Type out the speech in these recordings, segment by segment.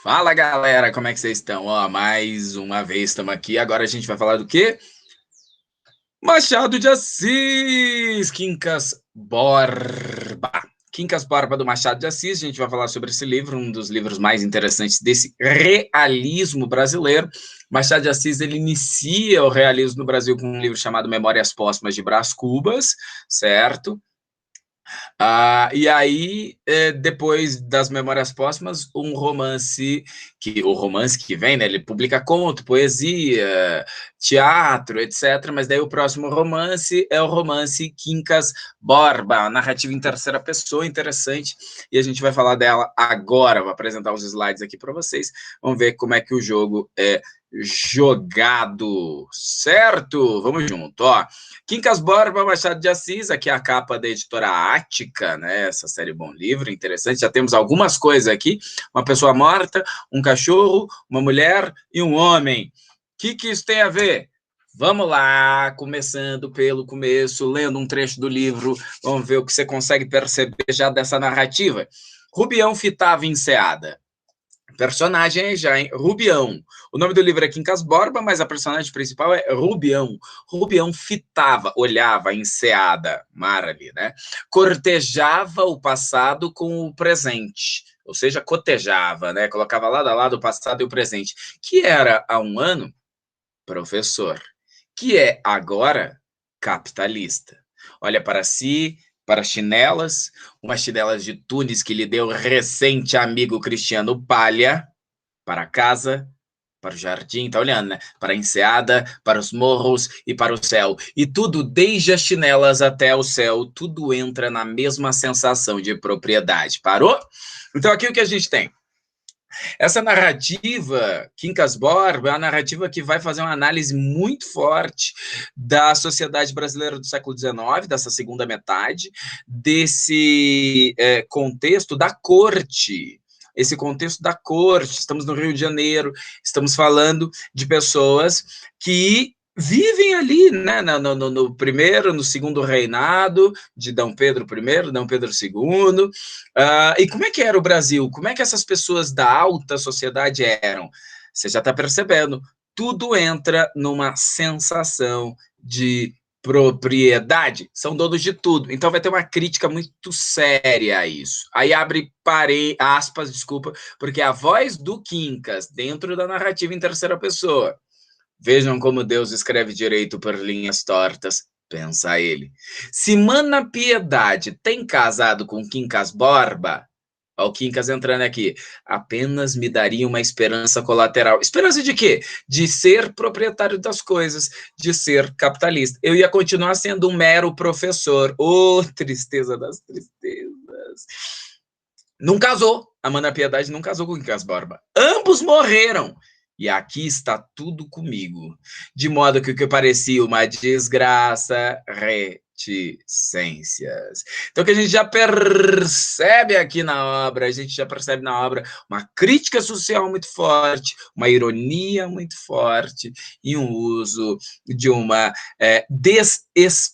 Fala galera, como é que vocês estão? Ó, mais uma vez estamos aqui. Agora a gente vai falar do quê? Machado de Assis, Quincas Borba. Quincas Borba do Machado de Assis. A gente vai falar sobre esse livro, um dos livros mais interessantes desse realismo brasileiro. Machado de Assis ele inicia o realismo no Brasil com um livro chamado Memórias Póstumas de Brás Cubas, certo? E aí, depois das Memórias Póstumas, o romance que vem, né, ele publica conto, poesia, teatro, etc., mas daí o próximo romance é o romance Quincas Borba, narrativa em terceira pessoa, interessante, e a gente vai falar dela agora, vou apresentar os slides aqui para vocês, vamos ver como é que o jogo é jogado, certo? Vamos junto, ó. Quincas Borba, Machado de Assis, aqui é a capa da editora Ática, né? Essa série Bom Livro, interessante. Já temos algumas coisas aqui: uma pessoa morta, um cachorro, uma mulher e um homem. O que isso tem a ver? Vamos lá, começando pelo começo, lendo um trecho do livro, vamos ver o que você consegue perceber já dessa narrativa. Rubião fitava enseada. Personagem é já Rubião. O nome do livro é Quincas Borba, mas a personagem principal é Rubião. Rubião fitava, olhava a enseada, mar ali, né? Cortejava o passado com o presente, ou seja, cotejava, né? Colocava lado a lado o passado e o presente, que era há um ano professor, que é agora capitalista. Olha para si, para chinelas, umas chinelas de Tunis que lhe deu recente amigo Cristiano Palha, para casa, para o jardim, tá olhando, né? Para a enseada, para os morros e para o céu. E tudo, desde as chinelas até o céu, tudo entra na mesma sensação de propriedade. Parou? Então aqui o que a gente tem? Essa narrativa, Quincas Borba, é uma narrativa que vai fazer uma análise muito forte da sociedade brasileira do século XIX, dessa segunda metade, desse contexto da corte. Esse contexto da corte, estamos no Rio de Janeiro, estamos falando de pessoas que vivem ali, né, no primeiro, no segundo reinado de Dom Pedro I, Dom Pedro II. E como é que era o Brasil? Como é que essas pessoas da alta sociedade eram? Você já está percebendo, tudo entra numa sensação de propriedade, são donos de tudo. Então vai ter uma crítica muito séria a isso. Aí abre aspas, desculpa, porque a voz do Quincas dentro da narrativa em terceira pessoa. Vejam como Deus escreve direito por linhas tortas, pensa ele. Se Mana Piedade tem casado com Quincas Borba, olha o Quincas entrando aqui, apenas me daria uma esperança colateral. Esperança de quê? De ser proprietário das coisas, de ser capitalista. Eu ia continuar sendo um mero professor. Ô, tristeza das tristezas. Não casou. A Mana Piedade não casou com Quincas Borba. Ambos morreram. E aqui está tudo comigo. De modo que o que parecia uma desgraça, reticências. Então, o que a gente já percebe aqui na obra, a gente já percebe na obra uma crítica social muito forte, uma ironia muito forte e um uso de uma desesperança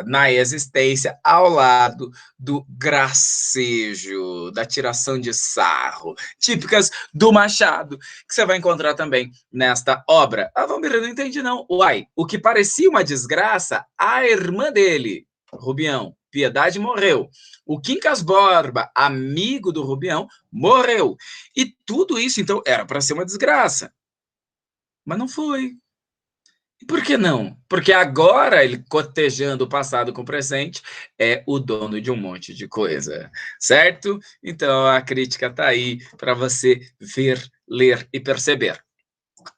na existência ao lado do gracejo, da tiração de sarro, típicas do Machado, que você vai encontrar também nesta obra. Valmir, eu não entendi não. Uai, o que parecia uma desgraça, a irmã dele, Rubião, Piedade, morreu. O Quincas Borba, amigo do Rubião, morreu. E tudo isso, então, era para ser uma desgraça. Mas não foi. E por que não? Porque agora ele, cotejando o passado com o presente, é o dono de um monte de coisa, certo? Então a crítica está aí para você ver, ler e perceber.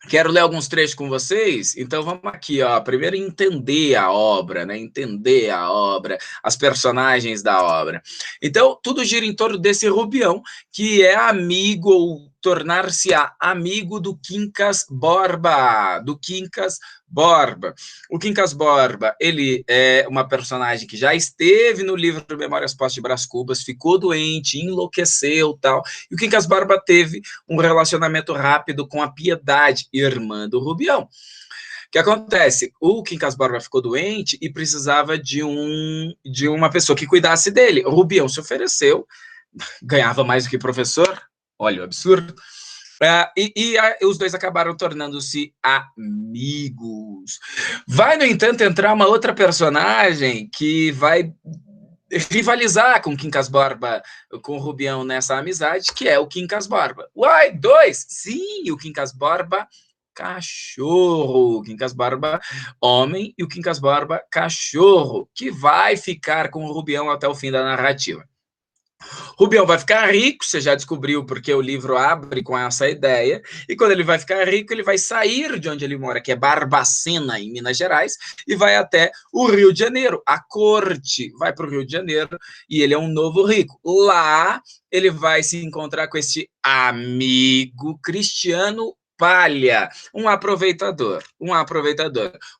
Quero ler alguns trechos com vocês, então vamos aqui, ó. Primeiro entender a obra, né? Entender a obra, as personagens da obra. Então, tudo gira em torno desse Rubião, que é amigo, ou tornar-se-á amigo do Quincas Borba, do Quincas Borba. O Quincas Borba, ele é uma personagem que já esteve no livro Memórias Póstumas de Brás Cubas, ficou doente, enlouqueceu, tal, e o Quincas Borba teve um relacionamento rápido com a Piedade, irmã do Rubião. O que acontece? O Quincas Borba ficou doente e precisava de uma pessoa que cuidasse dele. O Rubião se ofereceu, ganhava mais do que professor, Olha o absurdo. Os dois acabaram tornando-se amigos. Vai, no entanto, entrar uma outra personagem que vai rivalizar com o Quincas Borba, com o Rubião nessa amizade, que é o Quincas Borba. Uai, dois! Sim, o Quincas Borba cachorro, o Quincas Borba homem e o Quincas Borba cachorro, que vai ficar com o Rubião até o fim da narrativa. Rubião vai ficar rico, você já descobriu porque o livro abre com essa ideia, e quando ele vai ficar rico, ele vai sair de onde ele mora, que é Barbacena, em Minas Gerais, e vai até o Rio de Janeiro, a corte, vai para o Rio de Janeiro, e ele é um novo rico. Lá, ele vai se encontrar com este amigo Cristiano Palha, um aproveitador.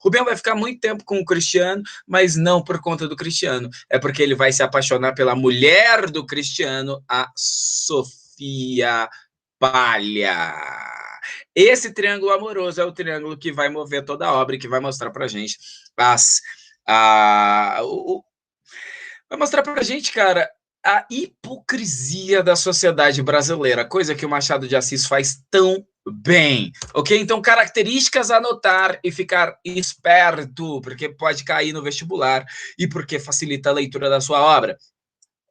Rubião vai ficar muito tempo com o Cristiano, mas não por conta do Cristiano, é porque ele vai se apaixonar pela mulher do Cristiano, a Sofia Palha. Esse triângulo amoroso é o triângulo que vai mover toda a obra e que vai mostrar pra gente vai mostrar pra gente, cara, a hipocrisia da sociedade brasileira, coisa que o Machado de Assis faz tão bem, ok? Então, características a anotar e ficar esperto, porque pode cair no vestibular e porque facilita a leitura da sua obra.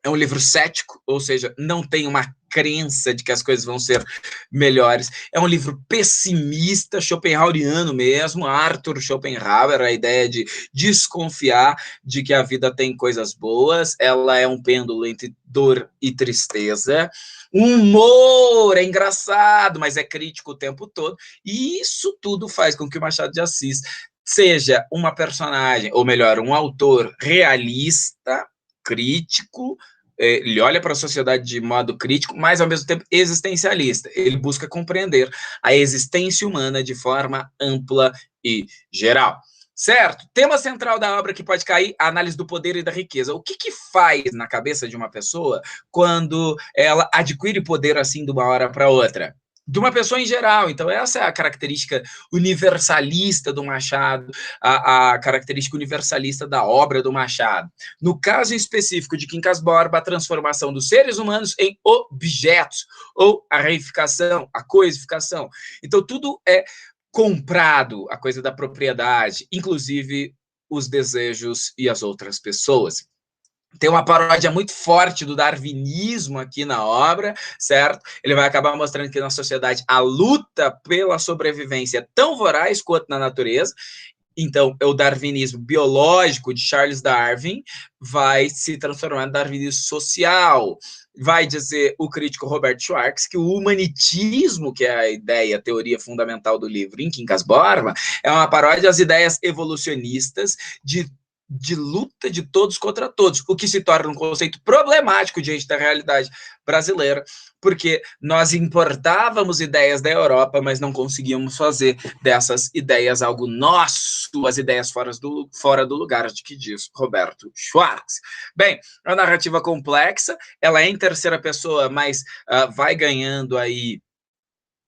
É um livro cético, ou seja, não tem uma crença de que as coisas vão ser melhores. É um livro pessimista, schopenhaueriano mesmo, Arthur Schopenhauer, a ideia de desconfiar de que a vida tem coisas boas, ela é um pêndulo entre dor e tristeza. O humor é engraçado, mas é crítico o tempo todo, e isso tudo faz com que o Machado de Assis seja uma personagem, ou melhor, um autor realista, crítico, ele olha para a sociedade de modo crítico, mas ao mesmo tempo existencialista. Ele busca compreender a existência humana de forma ampla e geral. Certo? Tema central da obra que pode cair, a análise do poder e da riqueza. O que faz na cabeça de uma pessoa quando ela adquire poder assim de uma hora para outra? De uma pessoa em geral. Então, essa é a característica universalista do Machado, a característica universalista da obra do Machado. No caso específico de Quincas Borba, a transformação dos seres humanos em objetos, ou a reificação, a coisificação. Então, tudo é comprado, a coisa da propriedade, inclusive os desejos e as outras pessoas. Tem uma paródia muito forte do darwinismo aqui na obra, certo? Ele vai acabar mostrando que na sociedade a luta pela sobrevivência é tão voraz quanto na natureza. Então, o darwinismo biológico de Charles Darwin vai se transformar no darwinismo social. Vai dizer o crítico Robert Schwartz que o humanitismo, que é a ideia, a teoria fundamental do livro em Quincas Borba, é uma paródia às ideias evolucionistas de luta de todos contra todos, o que se torna um conceito problemático diante da realidade brasileira, porque nós importávamos ideias da Europa, mas não conseguíamos fazer dessas ideias algo nosso, as ideias fora do lugar, de que diz Roberto Schwartz. Bem, a narrativa complexa, ela é em terceira pessoa, mas vai ganhando aí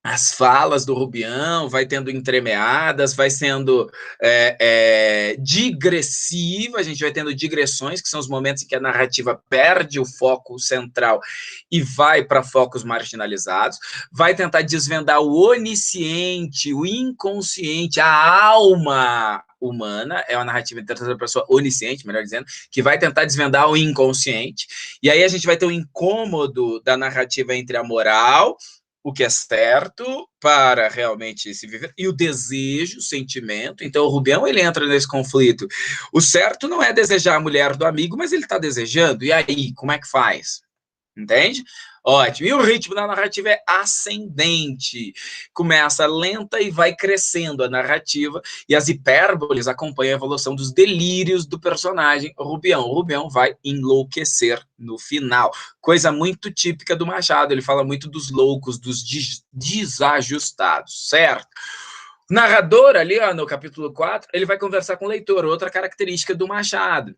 as falas do Rubião, vai tendo entremeadas, vai sendo digressiva, a gente vai tendo digressões, que são os momentos em que a narrativa perde o foco central e vai para focos marginalizados, vai tentar desvendar o onisciente, o inconsciente, a alma humana, é uma narrativa em terceira pessoa onisciente, melhor dizendo, que vai tentar desvendar o inconsciente, e aí a gente vai ter um incômodo da narrativa entre a moral, o que é certo para realmente se viver, e o desejo, o sentimento. Então, o Rubião, ele entra nesse conflito. O certo não é desejar a mulher do amigo, mas ele está desejando. E aí, como é que faz? Entende? Ótimo. E o ritmo da narrativa é ascendente. Começa lenta e vai crescendo a narrativa, e as hipérboles acompanham a evolução dos delírios do personagem Rubião. O Rubião vai enlouquecer no final. Coisa muito típica do Machado. Ele fala muito dos loucos, dos desajustados, certo? O narrador ali, no capítulo 4, ele vai conversar com o leitor, outra característica do Machado.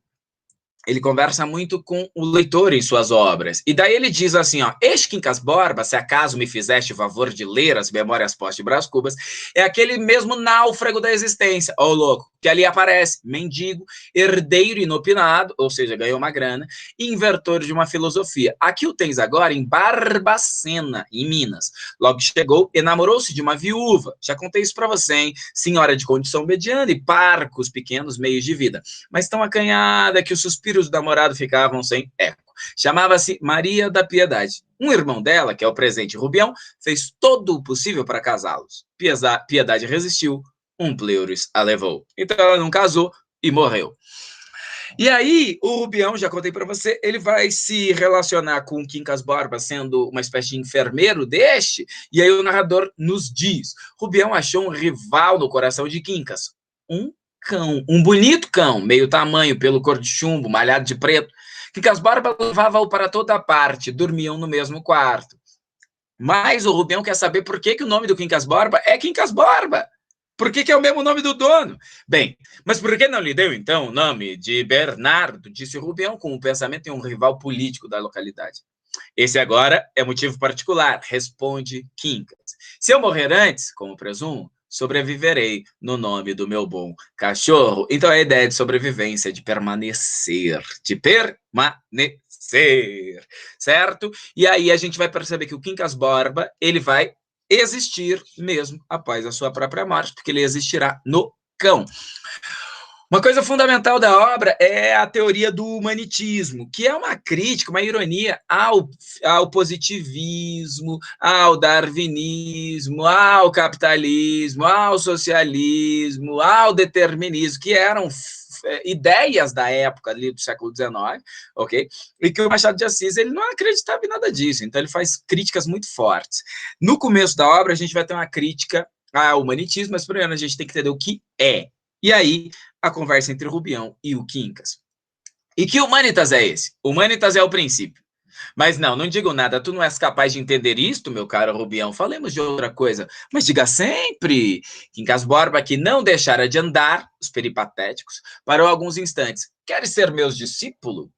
Ele conversa muito com o leitor em suas obras. E daí ele diz assim, este Quincas Borba, se acaso me fizeste o favor de ler as Memórias Pós de Brás Cubas, é aquele mesmo náufrago da existência. Louco, que ali aparece mendigo, herdeiro inopinado, ou seja, ganhou uma grana, e inventor de uma filosofia. Aqui o tens agora em Barbacena, em Minas. Logo chegou, enamorou-se de uma viúva. Já contei isso para você, hein? Senhora de condição mediana e parcos pequenos meios de vida, mas tão acanhada que os suspiros do namorado ficavam sem eco. Chamava-se Maria da Piedade. Um irmão dela, que é o presente Rubião, fez todo o possível para casá-los. Piedade resistiu, um pleuris a levou. Então ela não casou e morreu. E aí, o Rubião, já contei para você, ele vai se relacionar com o Quincas Borba, sendo uma espécie de enfermeiro deste, e aí o narrador nos diz, Rubião achou um rival no coração de Quincas, um cão, um bonito cão, meio tamanho, pelo cor de chumbo, malhado de preto. Quincas Borba levava-o para toda parte, dormiam no mesmo quarto. Mas o Rubião quer saber por que o nome do Quincas Borba é Quincas Borba. Por que é o mesmo nome do dono? Bem, mas por que não lhe deu, então, o nome de Bernardo, disse o Rubião, com o pensamento em um rival político da localidade. Esse agora é motivo particular, responde Quincas. Se eu morrer antes, como presumo, sobreviverei no nome do meu bom cachorro. Então a ideia de sobrevivência, de permanecer, certo? E aí a gente vai perceber que o Quincas Borba, ele vai existir mesmo após a sua própria morte, porque ele existirá no cão. Uma coisa fundamental da obra é a teoria do humanitismo, que é uma crítica, uma ironia ao positivismo, ao darwinismo, ao capitalismo, ao socialismo, ao determinismo, que eram ideias da época ali do século XIX, ok? E que o Machado de Assis, ele não acreditava em nada disso, então ele faz críticas muito fortes. No começo da obra, a gente vai ter uma crítica ao humanitismo, mas primeiro a gente tem que entender o que é. E aí, a conversa entre o Rubião e o Quincas. E que humanitas é esse? Humanitas é o princípio. Mas não digo nada, tu não és capaz de entender isto, meu caro Rubião, falemos de outra coisa. Mas diga sempre, Quincas Borba, que não deixara de andar, os peripatéticos, parou alguns instantes. Queres ser meu discípulo?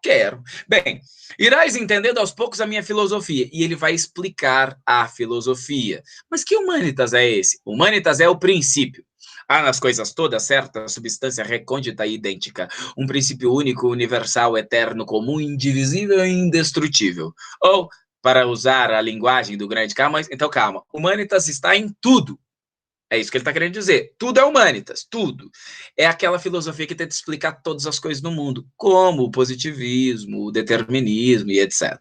Quero. Bem, irás entendendo aos poucos a minha filosofia. E ele vai explicar a filosofia. Mas que humanitas é esse? Humanitas é o princípio. Há nas coisas todas certa substância recôndita e idêntica, um princípio único, universal, eterno, comum, indivisível e indestrutível. Ou, para usar a linguagem do grande Camões, então calma, humanitas está em tudo. É isso que ele está querendo dizer. Tudo é humanitas, tudo. É aquela filosofia que tenta explicar todas as coisas no mundo, como o positivismo, o determinismo e etc.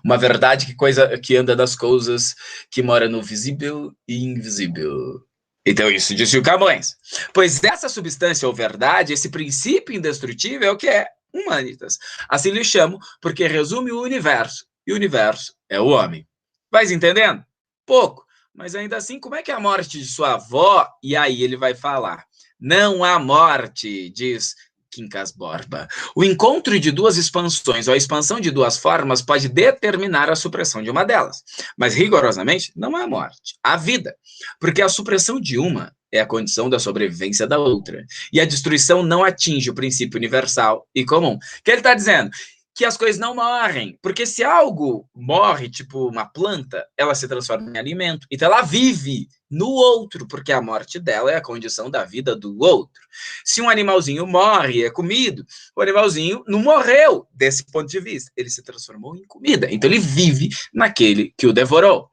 Uma verdade que anda das coisas, que mora no visível e invisível. Então, isso disse o Camões. Pois essa substância ou verdade, esse princípio indestrutível é o que é humanitas. Assim lhe chamo, porque resume o universo. E o universo é o homem. Vais entendendo? Pouco. Mas ainda assim, como é que é a morte de sua avó? E aí ele vai falar. Não há morte, diz Quincas Borba. O encontro de duas expansões ou a expansão de duas formas pode determinar a supressão de uma delas. Mas, rigorosamente, não há morte. Há vida. Porque a supressão de uma é a condição da sobrevivência da outra. E a destruição não atinge o princípio universal e comum. O que ele está dizendo? Que as coisas não morrem, porque se algo morre, tipo uma planta, ela se transforma em alimento, então ela vive no outro, porque a morte dela é a condição da vida do outro. Se um animalzinho morre e é comido, o animalzinho não morreu desse ponto de vista, ele se transformou em comida, então ele vive naquele que o devorou.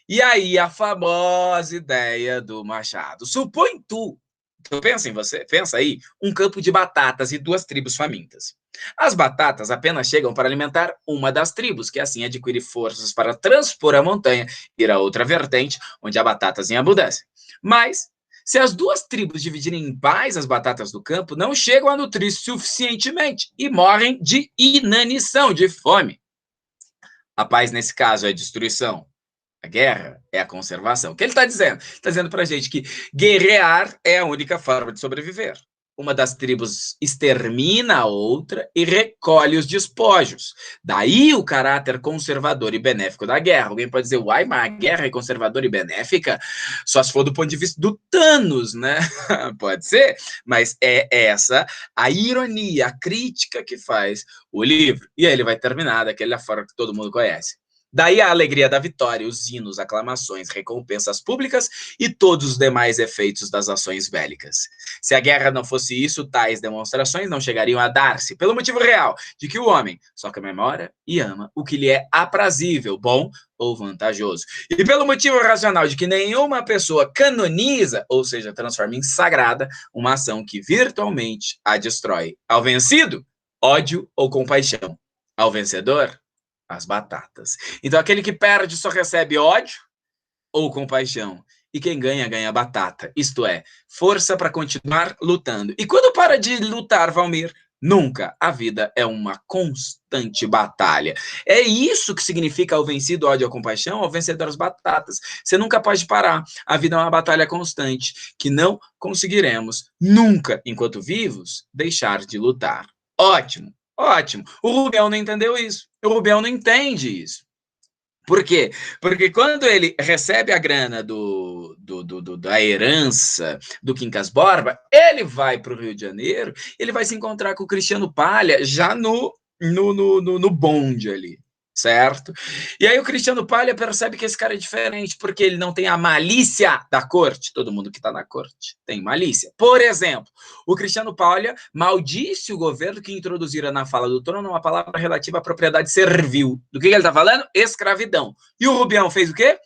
E aí a famosa ideia do Machado, supõe tu, pensa em você, pensa aí, um campo de batatas e duas tribos famintas. As batatas apenas chegam para alimentar uma das tribos, que assim adquire forças para transpor a montanha e ir a outra vertente, onde há batatas em abundância. Mas, se as duas tribos dividirem em paz as batatas do campo, não chegam a nutrir suficientemente e morrem de inanição, de fome. A paz, nesse caso, é a destruição. A guerra é a conservação. O que ele está dizendo? Ele está dizendo para a gente que guerrear é a única forma de sobreviver. Uma das tribos extermina a outra e recolhe os despojos. Daí o caráter conservador e benéfico da guerra. Alguém pode dizer, uai, mas a guerra é conservadora e benéfica? Só se for do ponto de vista do Thanos, né? Pode ser, mas é essa a ironia, a crítica que faz o livro. E aí ele vai terminar daquela forma que todo mundo conhece. Daí a alegria da vitória, os hinos, aclamações, recompensas públicas e todos os demais efeitos das ações bélicas. Se a guerra não fosse isso, tais demonstrações não chegariam a dar-se, pelo motivo real de que o homem só comemora e ama o que lhe é aprazível, bom ou vantajoso. E pelo motivo racional de que nenhuma pessoa canoniza, ou seja, transforma em sagrada, uma ação que virtualmente a destrói. Ao vencido, ódio ou compaixão. Ao vencedor, as batatas. Então, aquele que perde só recebe ódio ou compaixão. E quem ganha, ganha batata. Isto é, força para continuar lutando. E quando para de lutar, Valmir? Nunca. A vida é uma constante batalha. É isso que significa o vencido, ódio ou compaixão, ao vencedor as batatas. Você nunca pode parar. A vida é uma batalha constante, que não conseguiremos, nunca, enquanto vivos, deixar de lutar. Ótimo. Ótimo. O Rubião não entendeu isso. O Rubião não entende isso. Por quê? Porque quando ele recebe a grana da herança do Quincas Borba, ele vai para o Rio de Janeiro, ele vai se encontrar com o Cristiano Palha já no bonde ali, certo? E aí o Cristiano Palha percebe que esse cara é diferente, porque ele não tem a malícia da corte. Todo mundo que está na corte tem malícia. Por exemplo, o Cristiano Palha maldisse o governo que introduzira na fala do trono uma palavra relativa à propriedade servil. Do que ele está falando? Escravidão. E o Rubião fez o quê?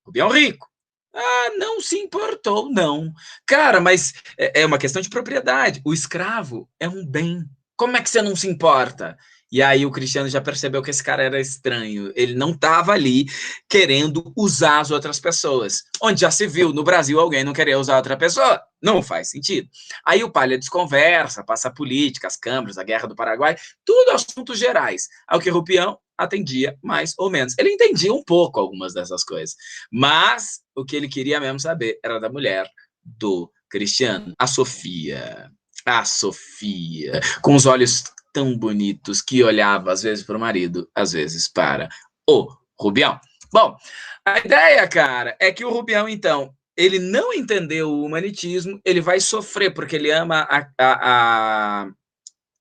Rubião rico. Ah, não se importou, não. Cara, mas é uma questão de propriedade. O escravo é um bem. Como é que você não se importa? E aí o Cristiano já percebeu que esse cara era estranho. Ele não estava ali querendo usar as outras pessoas. Onde já se viu no Brasil alguém não querer usar outra pessoa? Não faz sentido. Aí o Palha desconversa, passa a política, as câmaras, a Guerra do Paraguai, tudo assuntos gerais. Ao que Rubião atendia mais ou menos. Ele entendia um pouco algumas dessas coisas. Mas o que ele queria mesmo saber era da mulher do Cristiano, a Sofia. A Sofia, com os olhos tão bonitos que olhava às vezes para o marido, às vezes para o Rubião. Bom, a ideia, cara, é que o Rubião, então, ele não entendeu o humanitismo, ele vai sofrer porque ele ama a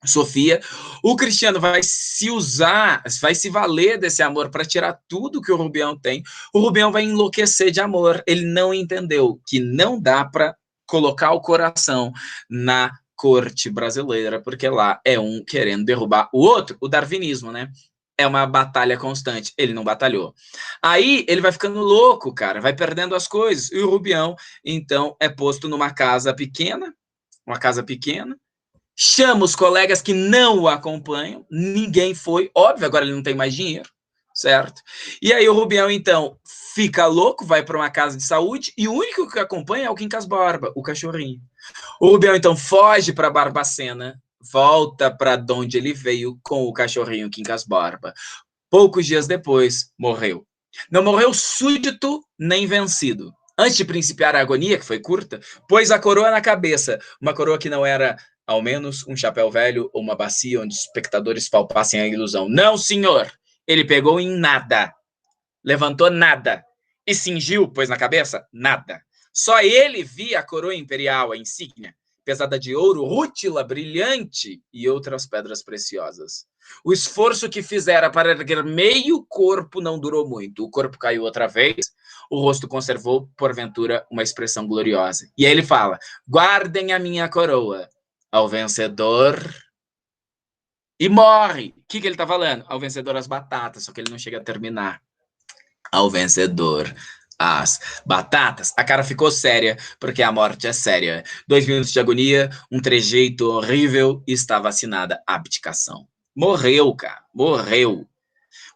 Sofia. O Cristiano vai se usar, vai se valer desse amor para tirar tudo que o Rubião tem. O Rubião vai enlouquecer de amor. Ele não entendeu que não dá para colocar o coração na corte brasileira, porque lá é um querendo derrubar o outro, o darwinismo, né? É uma batalha constante. Ele não batalhou. Aí ele vai ficando louco, cara, vai perdendo as coisas. E o Rubião, então, é posto numa casa pequena, chama os colegas que não o acompanham, ninguém foi, óbvio, agora ele não tem mais dinheiro, certo? E aí o Rubião, então, fica louco, vai para uma casa de saúde, e o único que acompanha é o Quincas Borba, o cachorrinho. O Rubião, então, foge para Barbacena, volta para onde ele veio com o cachorrinho Quincas Borba. Poucos dias depois, morreu. Não morreu súdito nem vencido. Antes de principiar a agonia, que foi curta, pôs a coroa na cabeça, uma coroa que não era, ao menos, um chapéu velho ou uma bacia onde os espectadores palpassem a ilusão. Não, senhor! Ele pegou em nada, levantou nada, e cingiu, pôs na cabeça, nada. Só ele via a coroa imperial, a insígnia, pesada de ouro, rútila, brilhante e outras pedras preciosas. O esforço que fizera para erguer meio corpo não durou muito. O corpo caiu outra vez, o rosto conservou, porventura, uma expressão gloriosa. E aí ele fala, guardem a minha coroa ao vencedor... E morre. O que ele está falando? Ao vencedor as batatas, só que ele não chega a terminar. Ao vencedor as batatas. A cara ficou séria, porque a morte é séria. 2 minutos de agonia, um trejeito horrível e está vacinada a abdicação. Morreu, cara. Morreu.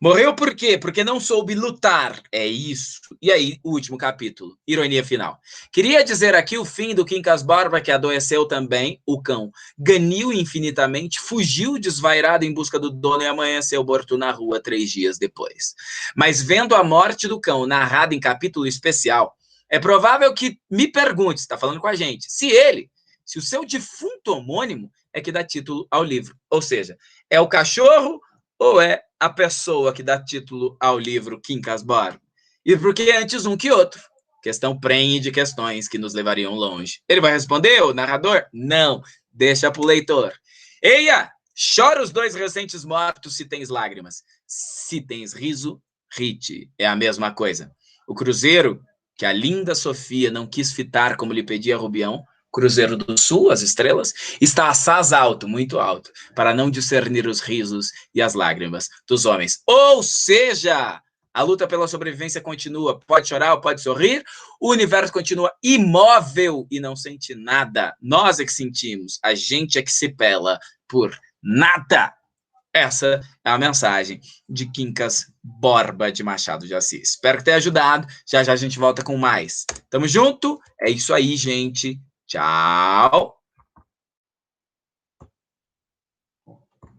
Morreu por quê? Porque não soube lutar. É isso. E aí, o último capítulo. Ironia final. Queria dizer aqui o fim do Quincas Borba, que adoeceu também, o cão. Ganiu infinitamente, fugiu desvairado em busca do dono e amanheceu morto na rua 3 dias depois. Mas vendo a morte do cão narrada em capítulo especial, é provável que me pergunte, está falando com a gente, se o seu defunto homônimo é que dá título ao livro. Ou seja, é o cachorro ou é a pessoa que dá título ao livro Quincas Borba? E por que antes um que outro? Questão prenhe de questões que nos levariam longe. Ele vai responder, o narrador? Não, deixa para o leitor. Eia, Chora os dois recentes mortos se tens lágrimas. Se tens riso, rite. É a mesma coisa. O cruzeiro, que a linda Sofia não quis fitar como lhe pedia Rubião, Cruzeiro do Sul, as estrelas, está assaz alto, muito alto, para não discernir os risos e as lágrimas dos homens. Ou seja, a luta pela sobrevivência continua. Pode chorar ou pode sorrir, o universo continua imóvel e não sente nada. Nós é que sentimos, a gente é que se pela por nada. Essa é a mensagem de Quincas Borba de Machado de Assis. Espero que tenha ajudado. Já já a gente volta com mais. Tamo junto? É isso aí, gente. Tchau!